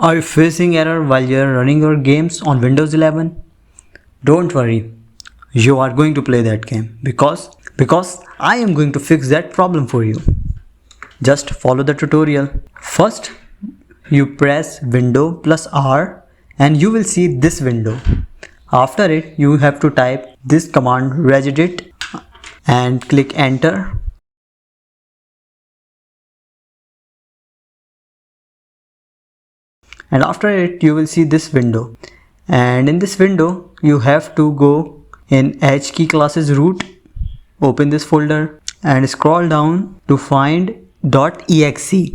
Are you facing error while you're running your games on Windows 11? Don't worry, you are going to play that game because I am going to fix that problem for you. Just follow the tutorial. First, you press Window plus R and you will see this window. After it, you have to type this command regedit and click enter. And after it, you will see this window. And in this window, you have to go in HKey classes root, open this folder and scroll down to find .exe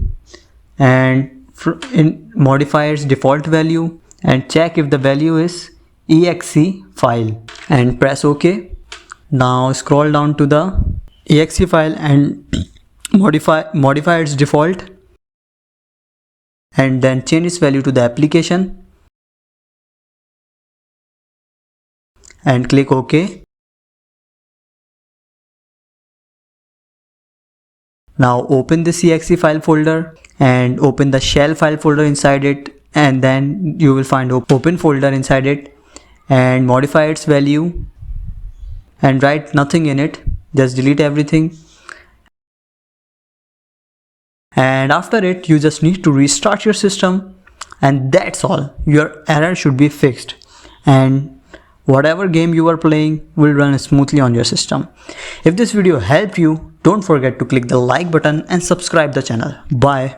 and modify its default value and check if the value is exe file and press OK. Now scroll down to the exe file and modify its default and then change its value to the application and click OK. Now open this exe file folder and open the shell file folder inside it, and then you will find open folder inside it and modify its value and write nothing in it, just delete everything. And after it, you just need to restart your system and that's all. Your error should be fixed and whatever game you are playing will run smoothly on your system. If this video helped you, don't forget to click the like button and subscribe the channel. Bye.